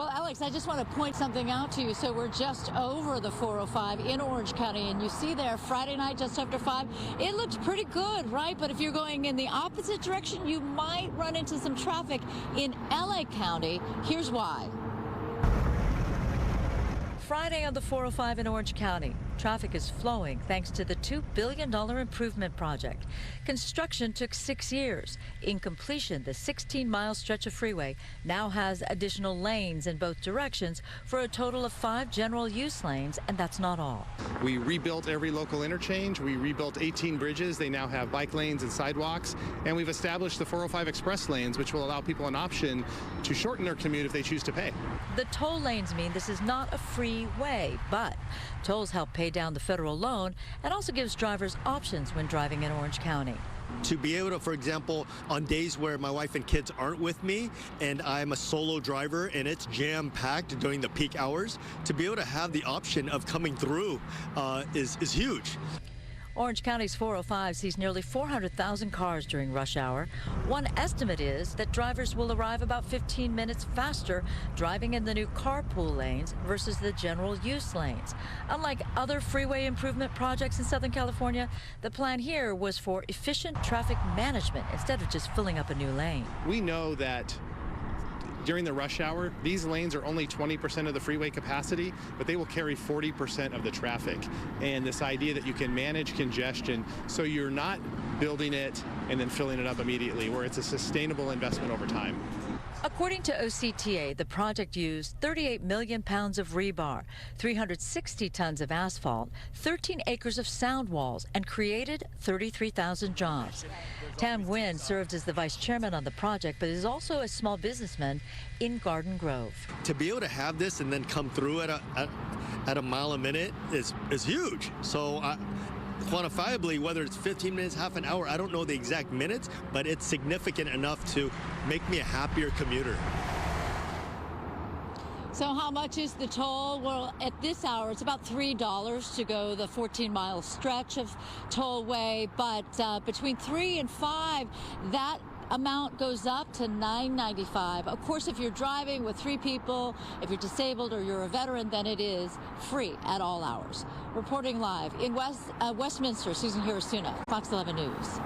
Well, Alex, I just want to point something out to you. So we're just over the 405 in Orange County, and you see there Friday night just after 5, it looks pretty good, right? But if you're going in the opposite direction, you might run into some traffic in LA County. Here's why. Friday on the 405 in Orange County. Traffic is flowing thanks to the $2 billion improvement project. Construction took 6 years. In completion, the 16-mile stretch of freeway now has additional lanes in both directions for a total of 5 general use lanes, and that's not all. We rebuilt every local interchange. We rebuilt 18 bridges. They now have bike lanes and sidewalks. And we've established the 405 express lanes, which will allow people an option to shorten their commute if they choose to pay. The toll lanes mean this is not a freeway, but tolls help pay down the federal loan and also gives drivers options when driving in Orange County. To be able to, for example, on days where my wife and kids aren't with me and I'm a solo driver and it's jam-packed during the peak hours, to be able to have the option of coming through is huge. Orange County's 405 sees nearly 400,000 cars during rush hour. One estimate is that drivers will arrive about 15 minutes faster driving in the new carpool lanes versus the general use lanes. Unlike other freeway improvement projects in Southern California, the plan here was for efficient traffic management instead of just filling up a new lane. We know that during the rush hour, these lanes are only 20% of the freeway capacity, but they will carry 40% of the traffic. And this idea that you can manage congestion so you're not building it and then filling it up immediately, where it's a sustainable investment over time. According to OCTA, the project used 38 million pounds of rebar, 360 tons of asphalt, 13 acres of sound walls, and created 33,000 jobs. Tam Nguyen served as the vice chairman on the project, but is also a small businessman in Garden Grove. To be able to have this and then come through at a mile a minute is huge. So quantifiably, whether it's 15 minutes, half an hour, I don't know the exact minutes, but it's significant enough to make me a happier commuter. So how much is the toll? Well, at this hour, it's about $3 to go the 14-mile stretch of tollway, but between 3 and 5, that amount goes up to $9.95. Of course, if you're driving with 3 people, if you're disabled or you're a veteran, then it is free at all hours. Reporting live in Westminster, Susan Hirasuna, Fox 11 News.